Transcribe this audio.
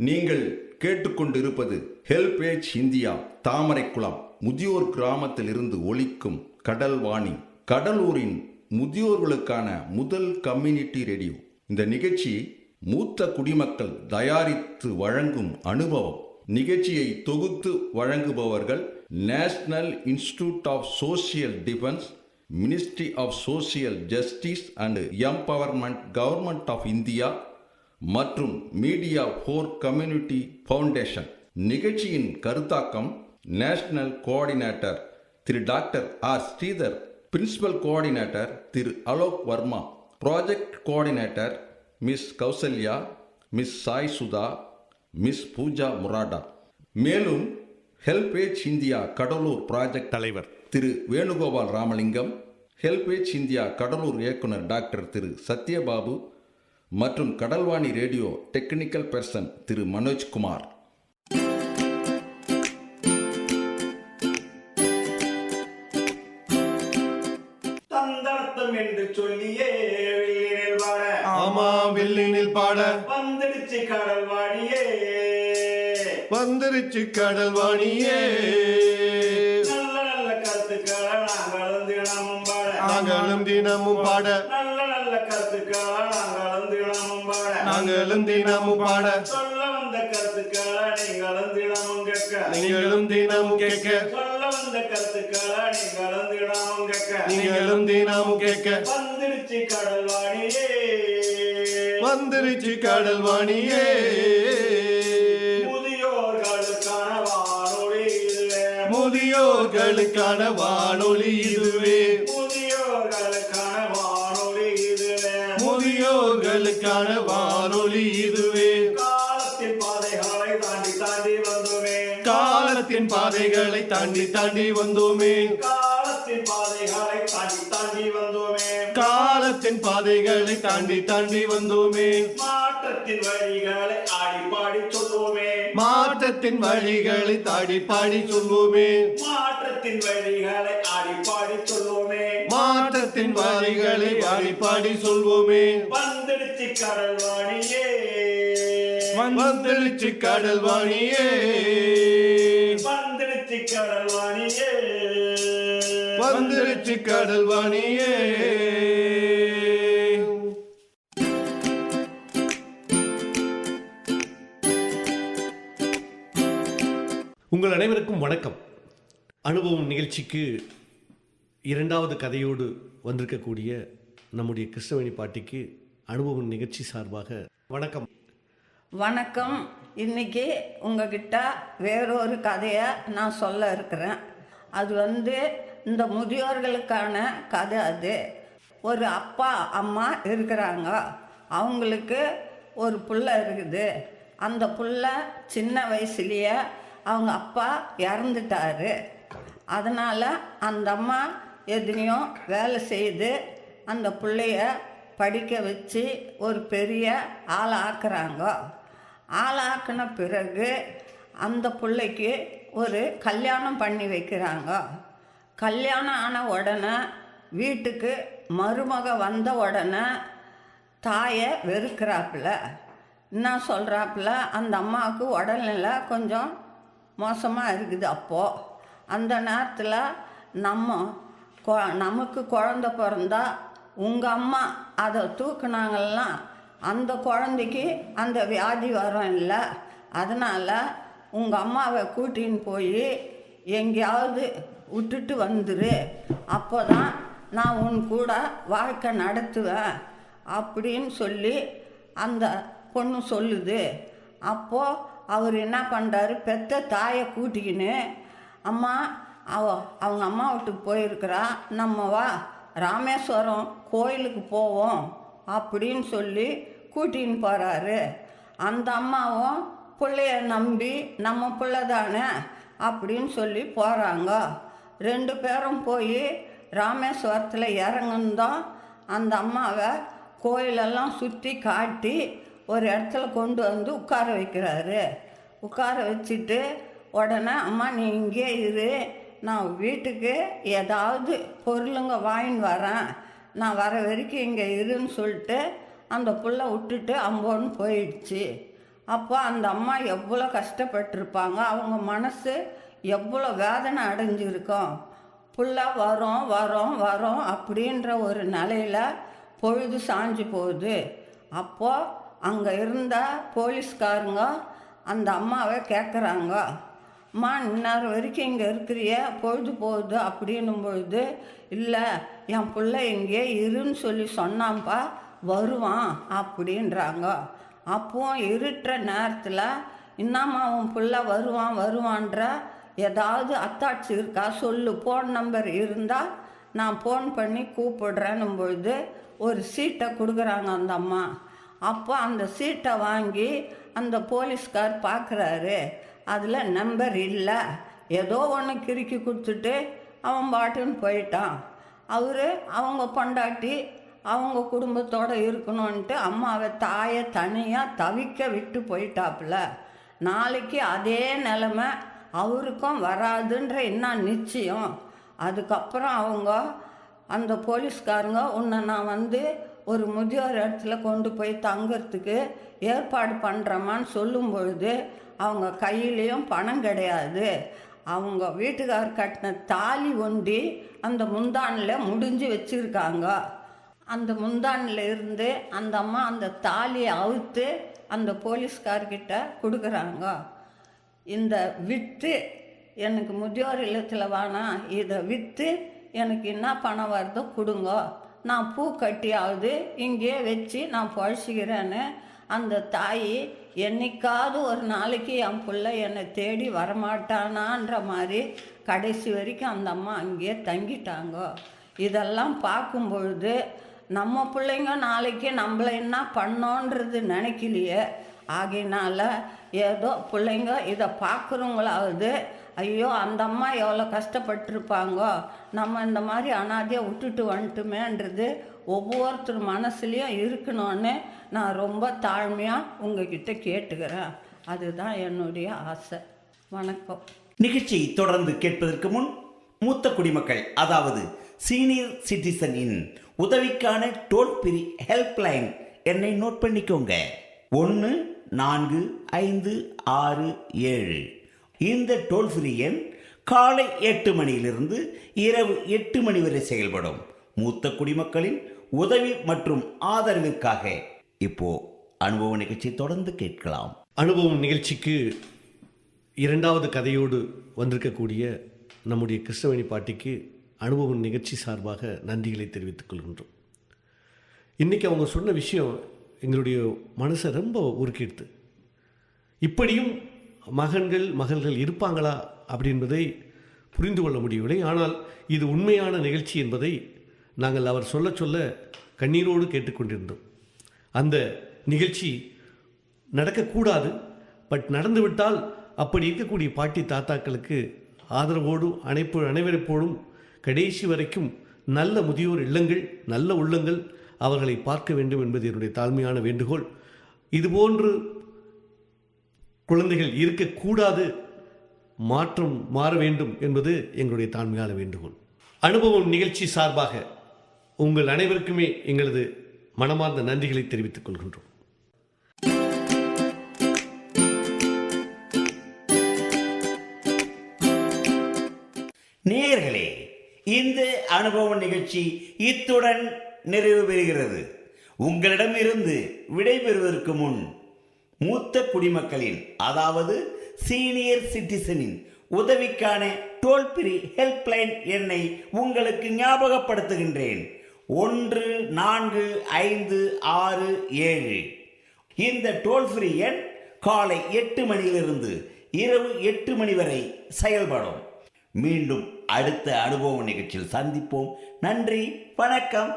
நீங்கள் கேட்டுக்கொண்டிருப்பது HelpAge India Thamaraikulam முதியோர் கிராமத்தில் இருந்து ஒலிக்கும் கடல்வாணி, கடலூரின் முதியோர்களுக்கான முதல் கம்யூனிட்டி ரேடியோ. இந்த நிகழ்ச்சி மூத்த குடிமக்கள் தயாரித்து வழங்கும் அனுபவம். நிகழ்ச்சியை தொகுத்து வழங்குபவர்கள் national institute of social defence, ministry of social justice and empowerment, government of India மற்றும் மீடியா ஃபார் கம்யூனிட்டி ஃபவுண்டேஷன். நிகழ்ச்சியின் கருத்தாக்கம் national coordinator Thiru doctor R Sridhar, principal coordinator Thiru Alok Varma, project coordinator miss Kausalya, miss Sai Sudha, miss Pooja Murada. மேலும் ஹெல்பேஜ் இந்தியா கடலூர் ப்ராஜெக்ட் தலைவர் Thiru Venugopal Ramalingam, HelpAge India Cuddalore இயக்குனர் doctor Thiru Sathyababu மற்றும் Kadalvani radio technical person Thiru Manojkumar. தந்தனத்தம் என்று சொல்லியே வில்லினில் பாட, ஆமா வில்லினில் பாட வந்துடுச்சு கடல்வாணியே, வந்துருச்சு கடல்வாணியே. நல்ல நல்ல கருத்துக்களை நாங்களும் தினமும் பாட, நாங்களும் தினமும் பாட, நல்ல நல்ல கருத்துக்களை நாங்களும் தினமும் பாட, நாங்களும் தினமும் பாட, சொல்ல வந்த கருத்துக்களை நீங்களும் தினமும் கேட்க, நீங்களும் தினமும் கேட்க, சொல்ல வந்த கருத்துக்களை நீங்களும் தினமும் கேட்க, நீங்களும் தினமும் கேட்க. வந்துடுச்சு கடல்வாணியே, வந்துருச்சு கடல்வாணியே. முதியோர்களுக்கான வானொலி இதுவே, முதியோர்களுக்கான வானொலி இதுவே, முதியோர்களுக்கான வானொலி இதுவே, முதியோர்களுக்கான வானொலி இதுவே. காலத்தின் பாதைகளை தாண்டி தாண்டி வந்தோமே, காலத்தின் பாதைகளை தாண்டி தாண்டி வந்தோமே, காலத்தின் பாதைகளை தாண்டி தாண்டி வந்தோமே, காலத்தின் பாதைகளை தாண்டி தாண்டி வந்தோமே. மாற்றத்தின் வழிகளை ஆடி பாடி சொல்வோமே, மாற்றத்தின் வழிகளை தாடி பாடி சொல்வோமே, மாற்றத்தின் வழிகளை ஆடி பாடி சொல்வோமே, மாற்றத்தின் வழிகளை ஆடி பாடி சொல்வோமே. வந்துடுச்சு கடல்வாணியே, வந்துருச்சு கடல்வாணியே, வந்துடுச்சு கடல்வாணியே, வந்துருச்சு கடல்வாணியே. உங்கள் அனைவருக்கும் வணக்கம். அனுபவம் நிகழ்ச்சிக்கு இரண்டாவது கதையோடு வந்திருக்கக்கூடிய நம்முடைய கிருஷ்ணவேணி பாட்டிக்கு அனுபவம் நிகழ்ச்சி சார்பாக வணக்கம். வணக்கம். இன்னைக்கு உங்ககிட்ட வேறொரு கதையை நான் சொல்ல இருக்கிறேன். அது இந்த முதியோர்களுக்கான கதை. அது ஒரு அப்பா அம்மா இருக்கிறாங்க. அவங்களுக்கு ஒரு புள்ள இருக்குது. அந்த புள்ள சின்ன வயசுலேயே அவங்க அப்பா இறந்துட்டாரு. அதனால் அந்த அம்மா எதுனையோ வேலை செய்து அந்த பிள்ளைய படிக்க வச்சு ஒரு பெரிய ஆளாக்குறாங்க. ஆளாக்கின பிறகு அந்த பிள்ளைக்கு ஒரு கல்யாணம் பண்ணி வைக்கிறாங்க. கல்யாணம் ஆன உடனே வீட்டுக்கு மருமக வந்த உடனே தாயை வெறுக்கிறாப்புல. என்ன சொல்கிறாப்புல, அந்த அம்மாவுக்கு உடல்நிலை கொஞ்சம் மோசமாக இருக்குது. அப்போது அந்த நேரத்தில் நமக்கு குழந்த பிறந்தா உங்கள் அம்மா அதை தூக்குனாங்கன்னா அந்த குழந்தைக்கு அந்த வியாதி வரும் இல்லை. அதனால் உங்கள் அம்மாவை கூட்டின்னு போய் எங்கேயாவது விட்டுட்டு வந்துரு, அப்போ தான் நான் உன் கூட வாழ்க்கை நடத்துவேன் அப்படின்னு சொல்லி அந்த பொண்ணு சொல்லுது. அப்போது அவர் என்ன பண்ணுறாரு, பெத்த தாயை கூட்டிக்கின்னு, அம்மா அவங்க அம்மா வீட்டுக்கு போயிருக்கிறா, நம்ம வா ராமேஸ்வரம் கோயிலுக்கு போவோம் அப்படின்னு சொல்லி கூட்டின்னு போகிறாரு. அந்த அம்மாவும் பிள்ளைய நம்பி நம்ம பிள்ளை தானே அப்படின்னு சொல்லி போகிறாங்க. ரெண்டு பேரும் போய் ராமேஸ்வரத்தில் இறங்குந்தோம். அந்த அம்மாவை கோயிலெல்லாம் சுற்றி காட்டி ஒரு இடத்துல கொண்டு வந்து உட்கார வைக்கிறாரு. உட்கார வச்சுட்டு உடனே, அம்மா நீ இங்கே இரு, நான் வீட்டுக்கு ஏதாவது பொருளுங்க வாங்கின்னு வரேன், நான் வர வரைக்கும் இங்கே இருன்னு சொல்லிட்டு அந்த புள்ள விட்டுட்டு அம்போன்னு போயிடுச்சு. அப்போ அந்த அம்மா எவ்வளோ கஷ்டப்பட்டிருப்பாங்க, அவங்க மனசு எவ்வளோ வேதனை அடைஞ்சிருக்கும். புள்ள வரோம் வரோம் வரோம் அப்படின்ற ஒரு நிலையில் பொழுது சாஞ்சு போகுது. அப்போது அங்கே இருந்த போலீஸ்காரங்க அந்த அம்மாவை கேட்குறாங்க, அம்மா இந்நேரம் வரைக்கும் இங்கே இருக்கிறிய, பொழுது போகுது அப்படின்னும் பொழுது, இல்லை என் பிள்ளை இங்கே இருன்னு சொல்லி சொன்னான்ப்பா, வருவான் அப்படின்றாங்க. அப்போது இருட்டுற நேரத்தில் இன்னமா உன் பிள்ளை வருவான் வருவான்ற ஏதாவது அத்தாட்சி இருக்கா சொல்லு, ஃபோன் நம்பர் இருந்தால் நான் ஃபோன் பண்ணி கூப்பிடுறேன்னும் பொழுது ஒரு சீட்டை கொடுக்குறாங்க அந்த அம்மா. அப்போ அந்த சீட்டை வாங்கி அந்த போலீஸ்கார் பார்க்குறாரு, அதில் நம்பர் இல்லை. ஏதோ ஒன்று கிறுக்கி கொடுத்துட்டு அவன் பாட்டுன்னு போயிட்டான். அவர் அவங்க பொண்டாட்டி அவங்க குடும்பத்தோடு இருக்கணும்ன்ட்டு அம்மாவை தாயை தனியாக தவிக்க விட்டு போயிட்டாப்புல. நாளைக்கு அதே நிலமை அவருக்கும் வராதுன்ற என்ன நிச்சயம்? அதுக்கப்புறம் அவங்க அந்த போலீஸ்காரங்க உன்னை நான் ஒரு முதியோர் இடத்துல கொண்டு போய் தங்கிறதுக்கு ஏற்பாடு பண்ணுறமான்னு சொல்லும் பொழுது அவங்க கையிலையும் பணம் கிடையாது. அவங்க வீட்டுக்கார் கட்டின தாலி ஒண்டி அந்த முந்தானில் முடிஞ்சு வச்சுருக்காங்க. அந்த முந்தானில் இருந்து அந்த அம்மா அந்த தாலியை அவுத்து அந்த போலீஸ்கார்கிட்ட கொடுக்குறாங்க. இந்த விற்று எனக்கு முதியோர் இல்லத்தில் வேணாம், இதை விற்று எனக்கு என்ன பணம் வருதோ கொடுங்க, நான் பூ கட்டியாவது இங்கே வச்சு நான் பழச்சிக்கிறேன்னு அந்த தாய் என்னைக்காவது ஒரு நாளைக்கு என் பிள்ளை என்னை தேடி வரமாட்டானான்ற மாதிரி கடைசி வரைக்கும் அந்த அம்மா அங்கேயே தங்கிட்டாங்க. இதெல்லாம் பார்க்கும் பொழுது நம்ம பிள்ளைங்க நாளைக்கு நம்மளை என்ன பண்ணோன்றது நினைக்கலையே. ஆகையினால ஏதோ பிள்ளைங்க இதை பார்க்குறவங்களாவது ஐயோ அந்த அம்மா எவ்வளோ கஷ்டப்பட்டுருப்பாங்க, நம்ம இந்த மாதிரி அனாதையாக விட்டுட்டு வந்துட்டுமேன்றது ஒவ்வொருத்தர் மனசுலேயும் இருக்கணும்னு நான் ரொம்ப தாழ்மையாக உங்ககிட்ட கேட்டுக்கிறேன். அதுதான் என்னுடைய ஆசை. வணக்கம். நிகழ்ச்சியை தொடர்ந்து கேட்பதற்கு முன் மூத்த குடிமக்கள் அதாவது சீனியர் சிட்டிசனின் உதவிக்கான டோல் ஃப்ரீ ஹெல்ப்லைன் எண்ணை நோட் பண்ணிக்கோங்க. 145667. இந்த டோல் ஃப்ரீ எண் காலை 8 மணியிலிருந்து இரவு 8 மணி வரை செயல்படும். மூத்த குடிமக்களின் உதவி மற்றும் ஆதரவிற்காக இப்போ அனுபவ நிகழ்ச்சி தொடர்ந்து கேட்கலாம். அனுபவம் நிகழ்ச்சிக்கு இரண்டாவது கதையோடு வந்திருக்கக்கூடிய நம்முடைய கிருஷ்ணவேணி பாட்டிக்கு அனுபவம் நிகழ்ச்சி சார்பாக நன்றிகளை தெரிவித்துக் கொள்கின்றோம். இன்றைக்கி அவங்க சொன்ன விஷயம் எங்களுடைய மனசை ரொம்ப உருக்கிடுது. இப்படியும் மகள்கள் இருப்பாங்களா அப்படின்பதை புரிந்து கொள்ள முடியவில்லை. ஆனால் இது உண்மையான நிகழ்ச்சி என்பதை நாங்கள் அவர் சொல்ல சொல்ல கண்ணீரோடு கேட்டுக்கொண்டிருந்தோம். அந்த நிகழ்ச்சி நடக்கக்கூடாது, பட் நடந்துவிட்டால் அப்படி இருக்கக்கூடிய பாட்டி தாத்தாக்களுக்கு ஆதரவோடு அனைவரைப்போடும் கடைசி வரைக்கும் நல்ல முதியோர் இல்லங்கள், நல்ல உள்ளங்கள் அவர்களை பார்க்க வேண்டும் என்பது என்னுடைய தாழ்மையான வேண்டுகோள். இதுபோன்று குழந்தைகள் இருக்கக்கூடாது, மாற்றம் மாற வேண்டும் என்பது எங்களுடைய தாழ்மையான வேண்டுகோள். அனுபவம் நிகழ்ச்சி சார்பாக உங்கள் அனைவருக்குமே எங்களது மனமார்ந்த நன்றிகளை தெரிவித்துக் கொள்கின்றோம். நேயர்களே, இந்த அனுபவ நிகழ்ச்சி இத்துடன் நிறைவு பெறுகிறது. உங்களிடமிருந்து விடைபெறுவதற்கு முன் மூத்த குடிமக்களின் அதாவது சீனியர் சிட்டிசனின் உதவிக்கான டோல் ஃப்ரீ ஹெல்ப்லைன் எண்ணை உங்களுக்கு ஞாபகப்படுத்துகின்றேன். 145667. இந்த டோல் ஃப்ரீ எண் காலை 8 மணியிலிருந்து இரவு 8 மணி வரை செயல்படும். மீண்டும் அடுத்த அனுபவ நிகழ்ச்சியில் சந்திப்போம். நன்றி, வணக்கம்.